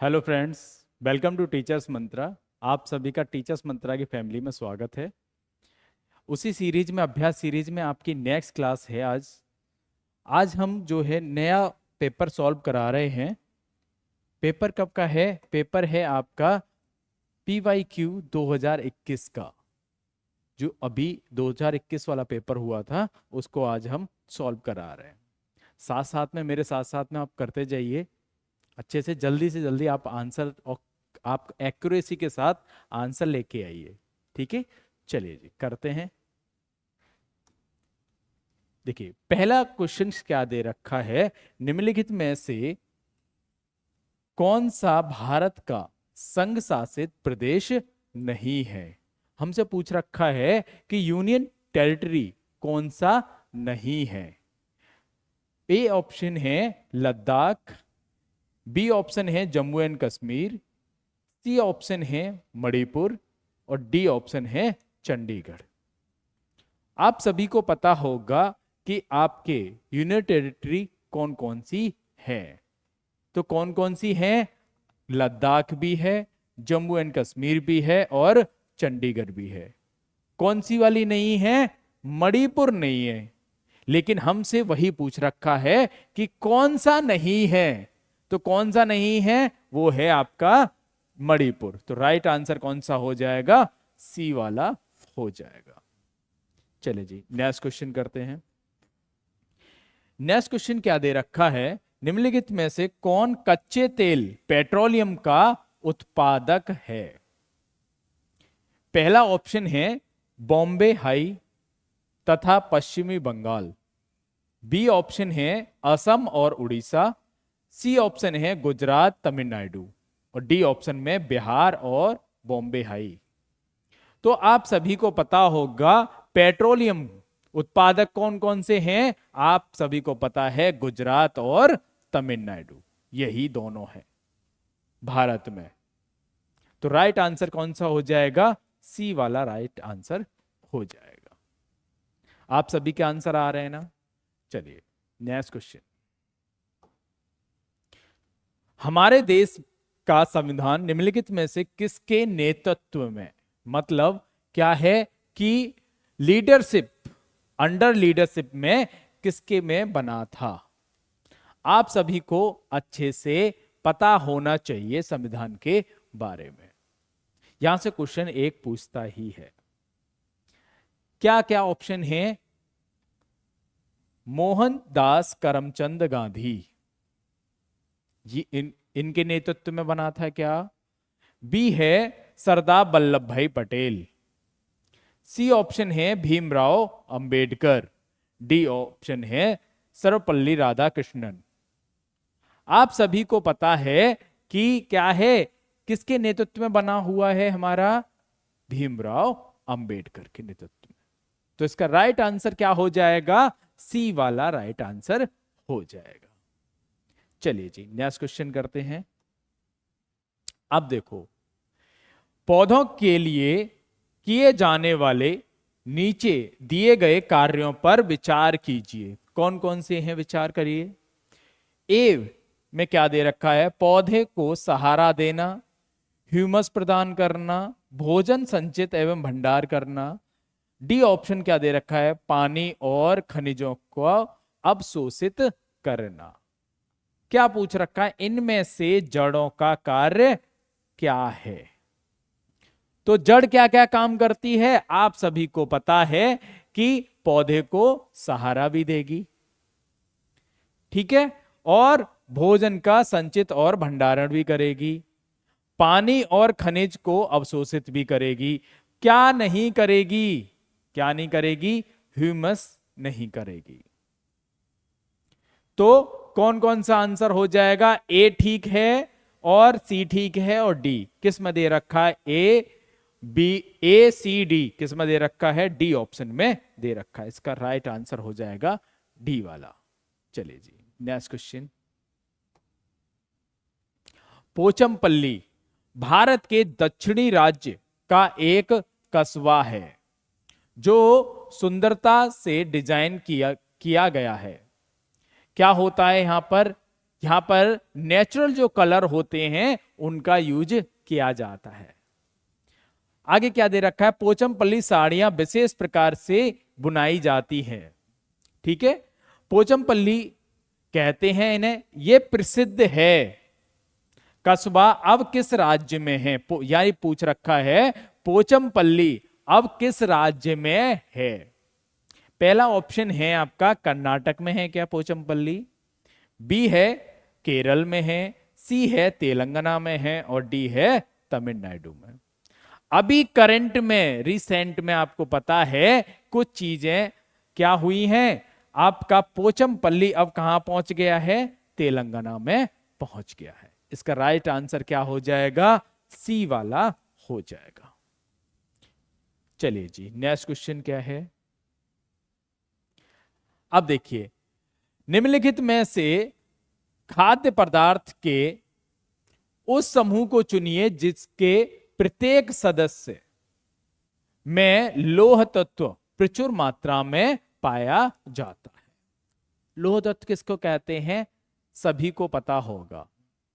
Hello friends, welcome to teachers mantra. आप सभी का टीचर्स मंत्रा की फैमिली में स्वागत है। उसी सीरीज में, अभ्यास सीरीज में आपकी नेक्स्ट क्लास है आज। आज हम जो है नया पेपर सॉल्व करा रहे हैं। पेपर कब का है? पेपर है आपका PYQ 2021 का। जो अभी 2021 वाला पेपर हुआ था उसको आज हम सॉल्व करा रहे हैं। साथ साथ में, मेरे साथ साथ में आप करते जाइए अच्छे से जल्दी आप आंसर, और आप एक्यूरेसी के साथ आंसर लेके आइए। ठीक है, चलिए जी करते हैं। देखिए पहला क्वेश्चन क्या दे रखा है, निम्नलिखित में से कौन सा भारत का संघ शासित प्रदेश नहीं है। हमसे पूछ रखा है कि यूनियन टेरिटरी कौन सा नहीं है। ए ऑप्शन है लद्दाख, बी ऑप्शन है Jammu and Kashmir, C option है मणिपुर और डी ऑप्शन है चंडीगढ़। आप सभी को पता होगा कि आपके यूनियन टेरिटरी कौन कौन सी है। तो कौन कौन सी है? लद्दाख भी है, जम्मू एंड कश्मीर भी है और चंडीगढ़ भी है। कौन सी वाली नहीं है? मणिपुर नहीं है। लेकिन हमसे वही पूछ रखा है कि कौन सा नहीं है। तो कौन सा नहीं है? वो है आपका मणिपुर। तो राइट आंसर कौन सा हो जाएगा? सी वाला हो जाएगा। चले जी नेक्स्ट क्वेश्चन करते हैं। नेक्स्ट क्वेश्चन क्या दे रखा है, निम्नलिखित में से कौन कच्चे तेल पेट्रोलियम का उत्पादक है। पहला ऑप्शन है बॉम्बे हाई तथा पश्चिमी बंगाल, बी ऑप्शन है असम और उड़ीसा, सी ऑप्शन है गुजरात तमिलनाडु और डी ऑप्शन में बिहार और बॉम्बे हाई। तो आप सभी को पता होगा पेट्रोलियम उत्पादक कौन कौन से हैं। आप सभी को पता है गुजरात और तमिलनाडु, यही दोनों है भारत में। तो राइट आंसर कौन सा हो जाएगा? सी वाला राइट आंसर हो जाएगा। आप सभी के आंसर आ रहे हैं ना? चलिए नेक्स्ट क्वेश्चन। हमारे देश का संविधान निम्नलिखित में से किसके नेतृत्व में, मतलब क्या है कि लीडरशिप, अंडर लीडरशिप में किसके में बना था। आप सभी को अच्छे से पता होना चाहिए संविधान के बारे में। यहां से क्वेश्चन एक पूछता ही है। क्या क्या ऑप्शन है? मोहनदास करमचंद गांधी, इनके नेतृत्व में बना था क्या? बी है सरदार वल्लभ भाई पटेल, सी ऑप्शन है भीमराव अंबेडकर, डी ऑप्शन है सर्वपल्ली राधाकृष्णन। आप सभी को पता है कि क्या है, किसके नेतृत्व में बना हुआ है हमारा? भीमराव अंबेडकर के नेतृत्व में। तो इसका राइट आंसर क्या हो जाएगा? सी वाला राइट आंसर हो जाएगा। चलिए जी नेक्स्ट क्वेश्चन करते हैं। अब देखो, पौधों के लिए किए जाने वाले नीचे दिए गए कार्यों पर विचार कीजिए। कौन कौन से हैं, विचार करिए। ए में क्या दे रखा है? पौधे को सहारा देना, ह्यूमस प्रदान करना, भोजन संचित एवं भंडार करना। डी ऑप्शन क्या दे रखा है? पानी और खनिजों को अवशोषित करना। क्या पूछ रखा है? इनमें से जड़ों का कार्य क्या है। तो जड़ क्या क्या काम करती है? आप सभी को पता है कि पौधे को सहारा भी देगी, ठीक है, और भोजन का संचित और भंडारण भी करेगी, पानी और खनिज को अवशोषित भी करेगी। क्या नहीं करेगी? क्या नहीं करेगी? ह्यूमस नहीं करेगी। तो कौन कौन सा आंसर हो जाएगा? ए ठीक है और सी ठीक है और डी किस में दे रखा है? ए सी डी किस में दे रखा है? डी ऑप्शन में दे रखा है। इसका राइट आंसर हो जाएगा डी वाला। चलिए जी नेक्स्ट क्वेश्चन। पोचमपल्ली भारत के दक्षिणी राज्य का एक कस्बा है जो सुंदरता से डिजाइन किया गया है। क्या होता है यहां पर? यहां पर नेचुरल जो कलर होते हैं उनका यूज किया जाता है। आगे क्या दे रखा है, पोचमपल्ली साड़ियां विशेष प्रकार से बुनाई जाती हैं। ठीक है, पोचमपल्ली कहते हैं इन्हें, ये प्रसिद्ध है। कस्बा अब किस राज्य में है, यानी पूछ रखा है पोचमपल्ली अब किस राज्य में है। पहला ऑप्शन है आपका कर्नाटक में है क्या पोचमपल्ली, बी है केरल में है, सी है तेलंगाना में है और डी है तमिलनाडु में। अभी करंट में रिसेंट में आपको पता है कुछ चीजें क्या हुई हैं, आपका पोचमपल्ली अब कहां पहुंच गया है, तेलंगाना में पहुंच गया है। इसका राइट आंसर क्या हो जाएगा, सी वाला हो जाएगा। चलिए जी, नेक्स्ट क्वेश्चन क्या है। अब देखिए, निम्नलिखित में से खाद्य पदार्थ के उस समूह को चुनिए जिसके प्रत्येक सदस्य में लौह तत्व प्रचुर मात्रा में पाया जाता है। लौह तत्व किसको कहते हैं, सभी को पता होगा,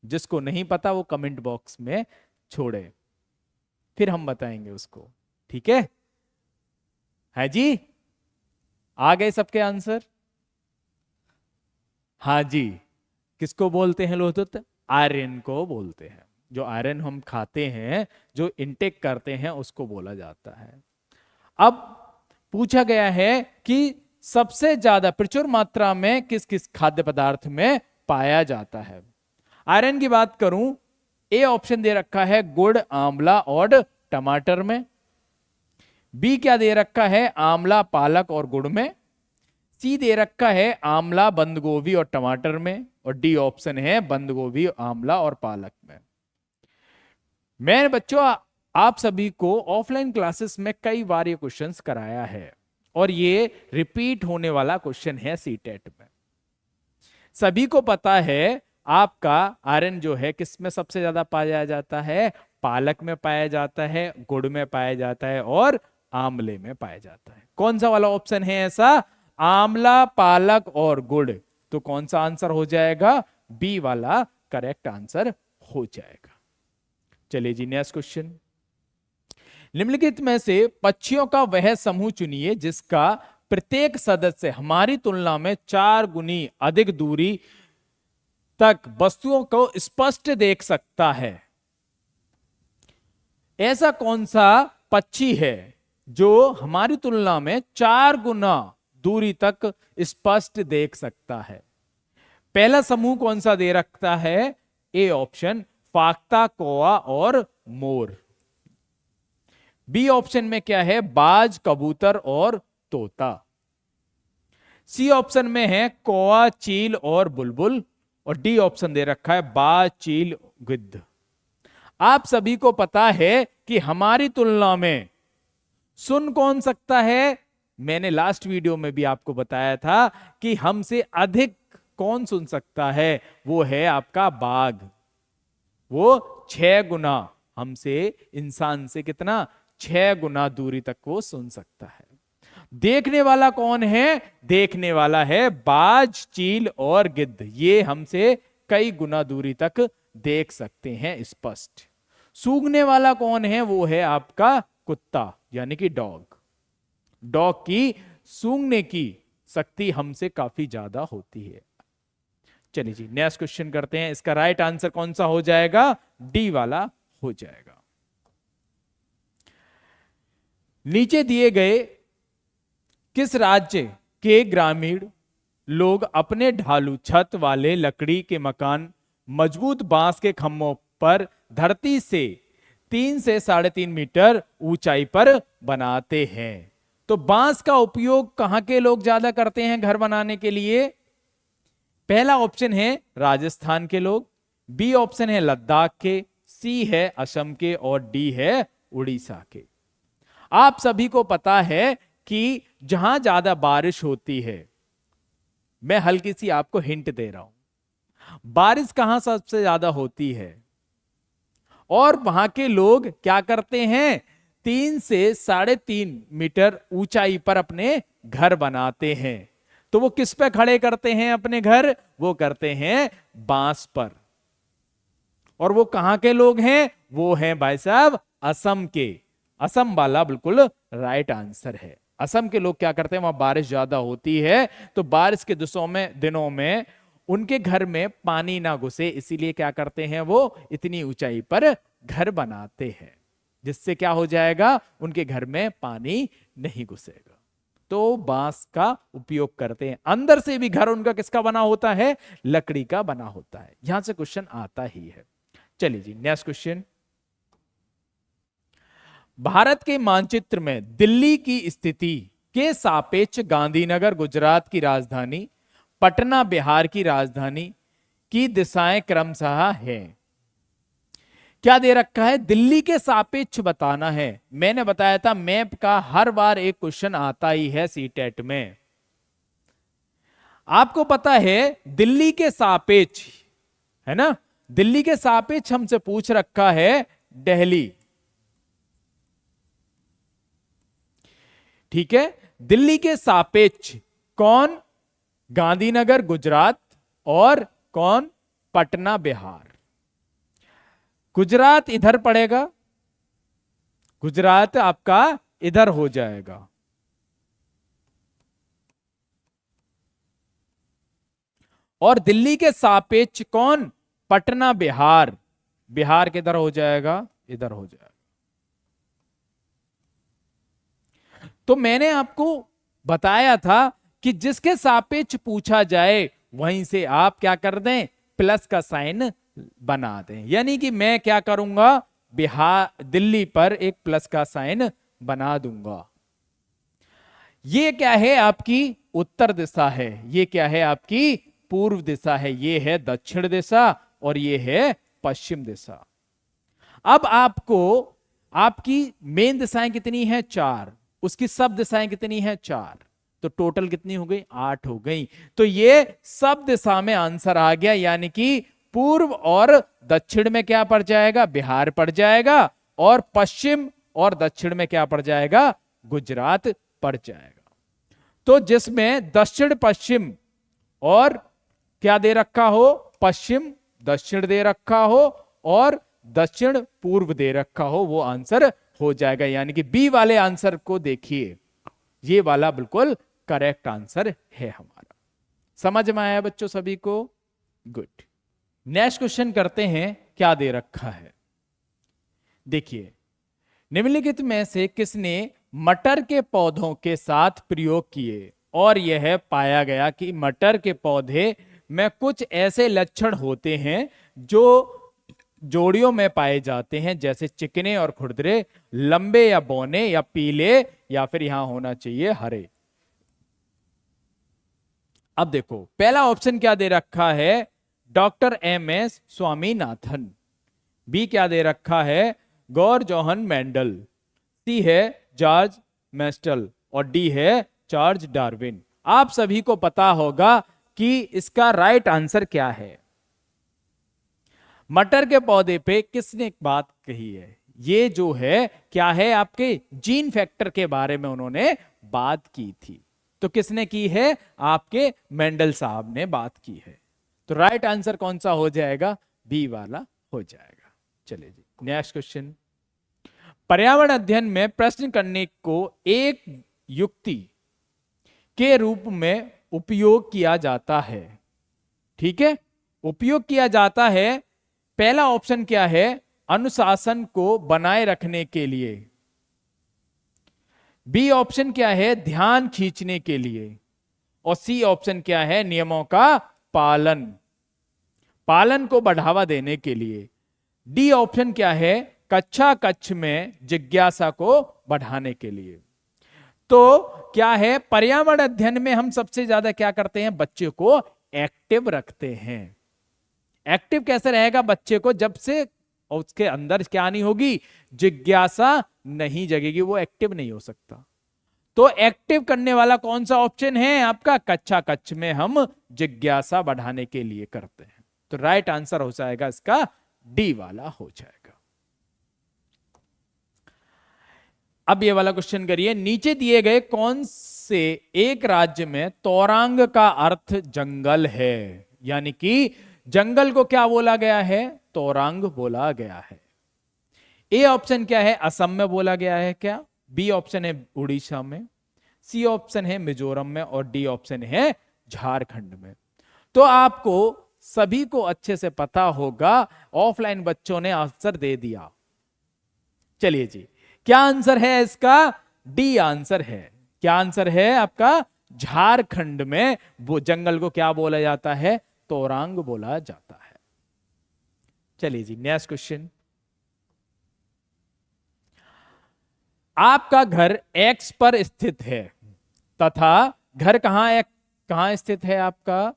जिसको नहीं पता वो कमेंट बॉक्स में छोड़े, फिर हम बताएंगे उसको। ठीक है जी, आ गए सबके आंसर। हाँ जी, किसको बोलते हैं लौह तत्व, आयरन को बोलते हैं। जो आयरन हम खाते हैं, जो इनटेक करते हैं, उसको बोला जाता है। अब पूछा गया है कि सबसे ज्यादा प्रचुर मात्रा में किस किस खाद्य पदार्थ में पाया जाता है। आयरन की बात करूं, ए ऑप्शन दे रखा है गुड़, आंवला और टमाटर में। बी क्या दे रखा है, आंवला, पालक और गुड़ में। सी दे रखा है आंवला, बंद गोभी और टमाटर में। और डी ऑप्शन है बंद गोभी, आंवला और पालक में। मैं बच्चों आप सभी को ऑफलाइन क्लासेस में कई बार ये क्वेश्चंस कराया है और ये रिपीट होने वाला क्वेश्चन है सीटेट में। सभी को पता है आपका आयरन जो है किस में सबसे ज्यादा पाया जाता है, पालक में पाया जाता है, गुड़ में पाया जाता है और आंवले में पाया जाता है। कौन सा वाला ऑप्शन है ऐसा, आंवला, पालक और गुड़। तो कौन सा आंसर हो जाएगा, बी वाला करेक्ट आंसर हो जाएगा। चलिए जी, नेक्स्ट क्वेश्चन। निम्नलिखित में से पक्षियों का वह समूह चुनिए जिसका प्रत्येक सदस्य हमारी तुलना में 4 गुनी अधिक दूरी तक वस्तुओं को स्पष्ट देख सकता है। ऐसा कौन सा पक्षी है जो हमारी तुलना में 4 गुना दूरी तक स्पष्ट देख सकता है। पहला समूह कौन सा दे रखता है, ए ऑप्शन फाख्ता, कौवा और मोर। बी ऑप्शन में क्या है, बाज, कबूतर और तोता। सी ऑप्शन में है कौवा, चील और बुलबुल। और डी ऑप्शन दे रखा है बाज, चील, गिद्ध। आप सभी को पता है कि हमारी तुलना में सुन कौन सकता है, मैंने लास्ट वीडियो में भी आपको बताया था कि हमसे अधिक कौन सुन सकता है, वो है आपका बाघ। वो 6 गुना हमसे, इंसान से कितना, 6 गुना दूरी तक वो सुन सकता है। देखने वाला कौन है, देखने वाला है बाज, चील और गिद्ध। ये हमसे कई गुना दूरी तक देख सकते हैं स्पष्ट। सूंघने वाला कौन है, वो है आपका कुत्ता यानी कि डॉग। डॉग की सूंघने की शक्ति हमसे काफी ज्यादा होती है। चलिए जी, नेक्स्ट क्वेश्चन करते हैं। इसका राइट आंसर कौन सा हो जाएगा, डी वाला हो जाएगा। नीचे दिए गए किस राज्य के ग्रामीण लोग अपने ढालू छत वाले लकड़ी के मकान मजबूत बांस के खंभों पर धरती से 3 से 3.5 मीटर ऊंचाई पर बनाते हैं। तो बांस का उपयोग कहां के लोग ज्यादा करते हैं घर बनाने के लिए? पहला ऑप्शन है राजस्थान के लोग, बी ऑप्शन है लद्दाख के, सी है असम के और डी है उड़ीसा के। आप सभी को पता है कि जहां ज्यादा बारिश होती है, मैं हल्की सी आपको हिंट दे रहा हूं, बारिश कहां सबसे ज्यादा होती है और वहां के लोग क्या करते हैं, 3 से 3.5 मीटर ऊंचाई पर अपने घर बनाते हैं। तो वो किस पे खड़े करते हैं अपने घर? वो करते हैं बांस पर। और वो कहां के लोग हैं? वो हैं भाई साहब असम के। असम वाला बिल्कुल राइट आंसर है। असम के लोग क्या करते हैं, वहां बारिश ज्यादा होती है तो बारिश के दिनों में उनके घर में पानी ना घुसे, इसीलिए क्या करते हैं, वो इतनी ऊंचाई पर घर बनाते हैं, जिससे क्या हो जाएगा, उनके घर में पानी नहीं घुसेगा। तो बांस का उपयोग करते हैं। अंदर से भी घर उनका किसका बना होता है? लकड़ी का बना होता है। यहां से क्वेश्चन आता ही है। चलिए जी, नेक्स्ट क्वेश्चन। भारत के मानचित्र में दिल्ली की स्थिति के सापेक्ष गांधीनगर गुजरात की राजधानी, पटना बिहार की राजधानी की दिशाएं क्रमशः हैं। क्या दे रखा है? दिल्ली के सापेक्ष बताना है। मैंने बताया था मैप का हर बार एक क्वेश्चन आता ही है सीटेट में। आपको पता है दिल्ली के सापेक्ष, है ना, दिल्ली के सापेक्ष हमसे पूछ रखा है दिल्ली। ठीक है, दिल्ली के सापेक्ष कौन? गांधीनगर गुजरात और कौन? पटना बिहार। गुजरात इधर पड़ेगा, गुजरात आपका इधर हो जाएगा, और दिल्ली के सापेक्ष कौन? पटना बिहार। बिहार किधर हो जाएगा? इधर हो जाएगा। तो मैंने आपको बताया था कि जिसके सापेक्ष पूछा जाए वहीं से आप क्या कर दें, प्लस का साइन बना दें। यानी कि मैं क्या करूंगा, बिहार दिल्ली पर एक प्लस का साइन बना दूंगा। ये क्या है? आपकी उत्तर दिशा है। ये क्या है? आपकी पूर्व दिशा है। ये है दक्षिण दिशा और ये है पश्चिम दिशा। अब आपको आपकी मेन दिशाएं कितनी है? 4। उसकी सब दिशाएं कितनी है? 4। तो टोटल कितनी हो गई? 8 हो गई। तो ये सब दिशा में आंसर आ गया, यानी कि पूर्व और दक्षिण में क्या पड़ जाएगा? बिहार पड़ जाएगा, और पश्चिम और दक्षिण में क्या पड़ जाएगा? गुजरात पड़ जाएगा। तो जिसमें दक्षिण पश्चिम और क्या दे रखा हो, पश्चिम दक्षिण दे रखा हो और दक्षिण पूर्व दे रखा हो, वो आंसर हो जाएगा। यानी कि बी वाले आंसर को देखिए, ये वाला बिल्कुल करेक्ट आंसर है हमारा। समझ में आया बच्चों सभी को? गुड। नेक्स्ट क्वेश्चन करते हैं, क्या दे रखा है। देखिए, निम्नलिखित में से किसने मटर के पौधों के साथ प्रयोग किए और यह पाया गया कि मटर के पौधे में कुछ ऐसे लक्षण होते हैं जो जोड़ियों में पाए जाते हैं, जैसे चिकने और खुरदरे, लंबे या बौने या पीले, या फिर यहां होना चाहिए हरे। अब देखो, पहला ऑप्शन क्या दे रखा है? Doctor MS. स्वामीनाथन। बी क्या दे रखा है? गौर जोहन मेंडल। सी है जॉर्ज मेस्टल और डी है चार्ल्स डार्विन। आप सभी को पता होगा कि इसका राइट आंसर क्या है। मटर के पौधे पे किसने एक बात कही है? ये जो है क्या है, आपके जीन फैक्टर के बारे में उन्होंने बात की थी। तो किसने की है? आपके मेंडल साहब ने बात की है। तो राइट आंसर कौन सा हो जाएगा? बी वाला हो जाएगा। चलिए जी, नेक्स्ट क्वेश्चन। पर्यावरण अध्ययन में प्रश्न करने को एक युक्ति के रूप में उपयोग किया जाता है। ठीक है, उपयोग किया जाता है। पहला ऑप्शन क्या है? अनुशासन को बनाए रखने के लिए। बी ऑप्शन क्या है? ध्यान खींचने के लिए। और सी ऑप्शन क्या है? नियमों का पालन, पालन को बढ़ावा देने के लिए। डी ऑप्शन क्या है? कक्षा कक्ष में जिज्ञासा को बढ़ाने के लिए। तो क्या है, पर्यावरण अध्ययन में हम सबसे ज्यादा क्या करते हैं? बच्चे को एक्टिव रखते हैं। एक्टिव कैसे रहेगा बच्चे को? जब से उसके अंदर क्या नहीं होगी? जिज्ञासा नहीं जगेगी, वो एक्टिव नहीं हो सकता। तो एक्टिव करने वाला कौन सा ऑप्शन है आपका? कक्षा कक्ष में हम जिज्ञासा बढ़ाने के लिए करते हैं। तो राइट आंसर हो जाएगा इसका डी वाला हो जाएगा। अब ये वाला क्वेश्चन करिए, नीचे दिए गए कौन से एक राज्य में तोरांग का अर्थ जंगल है, यानी कि जंगल को क्या बोला गया है? तोरांग बोला गया है। ए ऑप्शन क्या है? असम में बोला गया है क्या? बी ऑप्शन है उड़ीसा में, सी ऑप्शन है मिजोरम में, और डी ऑप्शन है झारखंड में। तो आपको सभी को अच्छे से पता होगा, ऑफलाइन बच्चों ने आंसर दे दिया। चलिए जी, क्या आंसर है इसका? डी आंसर है। क्या आंसर है आपका? झारखंड में वो जंगल को क्या बोला जाता है? तोरांग बोला जाता है। चलिए जी, नेक्स्ट क्वेश्चन। आपका घर एक्स पर स्थित है तथा घर कहां स्थित है आपका?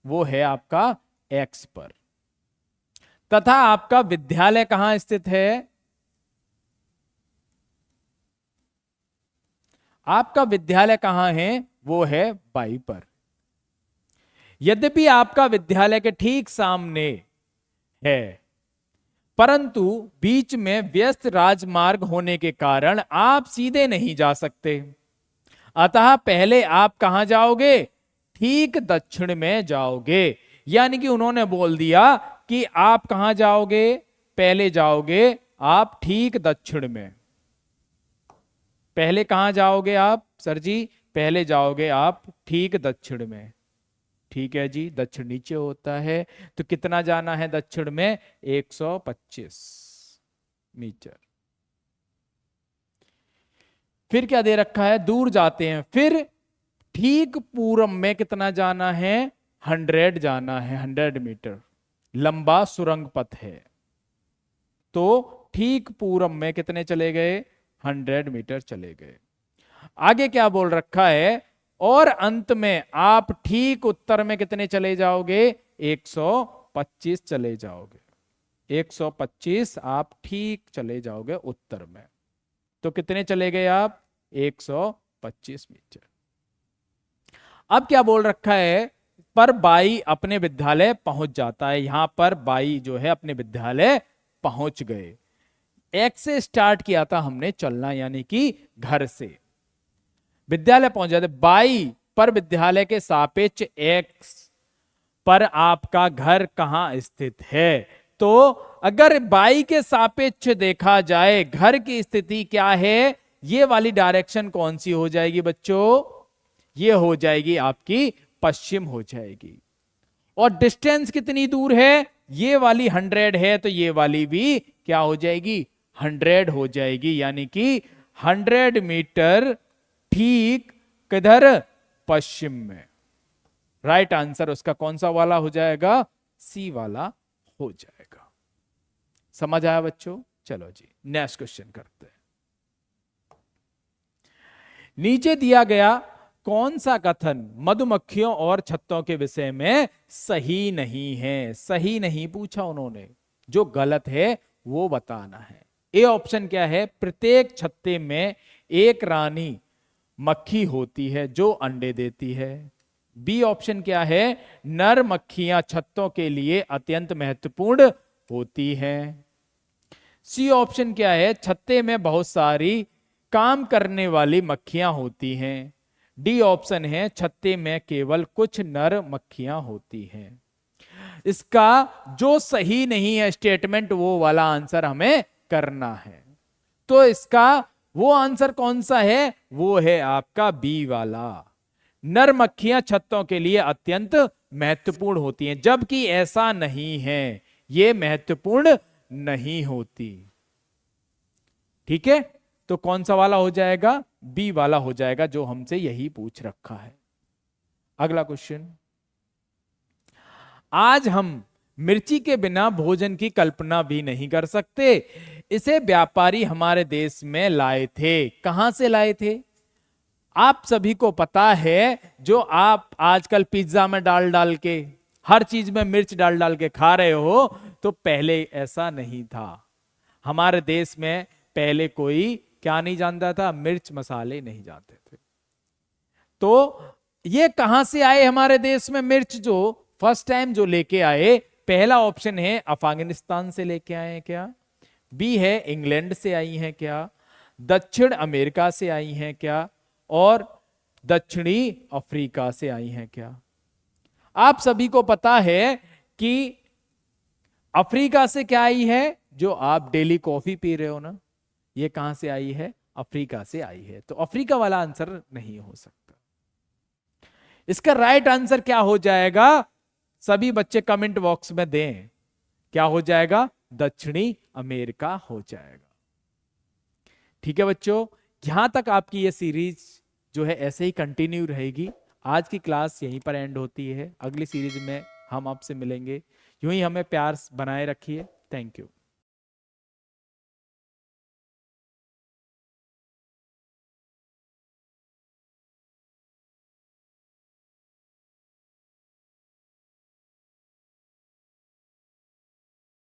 वो है आपका एक्स पर। तथा आपका विद्यालय कहां स्थित है? आपका विद्यालय कहां है? वो है वाई पर। यद्यपि आपका विद्यालय के ठीक सामने है, परंतु बीच में व्यस्त राजमार्ग होने के कारण आप सीधे नहीं जा सकते। अतः पहले आप कहां जाओगे? ठीक दक्षिण में जाओगे। यानी कि उन्होंने बोल दिया कि आप कहां जाओगे? पहले जाओगे आप ठीक दक्षिण में। पहले कहां जाओगे आप सर जी? पहले जाओगे आप ठीक दक्षिण में। ठीक है जी, दक्षिण नीचे होता है, तो कितना जाना है दक्षिण में? 125 मीटर। फिर क्या दे रखा है? दूर जाते हैं। फिर ठीक पूर्व में कितना जाना है? 100 जाना है, 100 मीटर लंबा सुरंग पथ है। तो ठीक पूर्व में कितने चले गए? 100 मीटर चले गए। आगे क्या बोल रखा है? और अंत में आप ठीक उत्तर में कितने चले जाओगे? 125 चले जाओगे। 125 आप ठीक चले जाओगे उत्तर में। तो कितने चले गए आप? 125 मीटर। अब क्या बोल रखा है? पर बाई अपने विद्यालय पहुंच जाता है। यहां पर बाई जो है अपने विद्यालय पहुंच गए। एक से स्टार्ट किया था हमने चलना, यानी कि घर से विद्यालय पहुंच जाते। बाई पर विद्यालय के सापेक्ष एक्स पर आपका घर कहां स्थित है? तो अगर बाई के सापेक्ष देखा जाए घर की स्थिति क्या है, ये वाली डायरेक्शन कौन सी हो जाएगी बच्चों? ये हो जाएगी आपकी पश्चिम हो जाएगी। और डिस्टेंस कितनी दूर है? ये वाली 100 है, तो ये वाली भी क्या हो जाएगी? 100 हो जाएगी। यानी कि 100 मीटर ठीक किधर? पश्चिम में। राइट आंसर उसका कौन सा वाला हो जाएगा? सी वाला हो जाएगा। समझ आया बच्चों? चलो जी, नेक्स्ट क्वेश्चन करते हैं। नीचे दिया गया कौन सा कथन मधुमक्खियों और छत्तों के विषय में सही नहीं है? सही नहीं पूछा उन्होंने, जो गलत है वो बताना है। ए ऑप्शन क्या है? प्रत्येक छत्ते में एक रानी मक्खी होती है जो अंडे देती है। बी ऑप्शन क्या है? नर मक्खियां छत्तों के लिए अत्यंत महत्वपूर्ण होती हैं। सी ऑप्शन क्या है? छत्ते में बहुत सारी काम करने वाली मक्खियां होती हैं। डी ऑप्शन है छत्ते में केवल कुछ नर मक्खियां होती हैं। इसका जो सही नहीं है स्टेटमेंट, वो वाला आंसर हमें करना है। तो इसका वो आंसर कौन सा है? वो है आपका बी वाला। नर मक्खियां छत्तों के लिए अत्यंत महत्वपूर्ण होती हैं, जबकि ऐसा नहीं है, ये महत्वपूर्ण नहीं होती। ठीक है, तो कौन सा वाला हो जाएगा? बी वाला हो जाएगा, जो हमसे यही पूछ रखा है। अगला क्वेश्चन। आज हम मिर्ची के बिना भोजन की कल्पना भी नहीं कर सकते। इसे व्यापारी हमारे देश में लाए थे। कहां से लाए थे? आप सभी को पता है, जो आप आजकल पिज्जा में डाल डाल के, हर चीज में मिर्च डाल डाल के खा रहे हो, तो पहले ऐसा नहीं था। हमारे देश में पहले कोई क्या नहीं जानता था? मिर्च मसाले नहीं जानते थे। तो ये कहां से आए हमारे देश में मिर्च? जो फर्स्ट टाइम जो लेके आए, पहला ऑप्शन है अफगानिस्तान से लेके आए हैं क्या? बी है इंग्लैंड से आई हैं क्या? दक्षिण अमेरिका से आई हैं क्या? और दक्षिणी अफ्रीका से आई हैं क्या? आप सभी को पता है कि अफ्रीका से क्या आई है? जो आप डेली कॉफी पी रहे हो ना, ये कहां से आई है? अफ्रीका से आई है। तो अफ्रीका वाला आंसर नहीं हो सकता। इसका राइट आंसर क्या हो जाएगा? सभी बच्चे कमेंट बॉक्स में दें, क्या हो जाएगा? दक्षिणी अमेरिका हो जाएगा। ठीक है बच्चों, यहां तक आपकी ये सीरीज जो है ऐसे ही कंटिन्यू रहेगी। आज की क्लास यहीं पर एंड होती है। अगली सीरीज में हम आपसे मिलेंगे। यूं ही हमें प्यार बनाए रखिए। Thank you.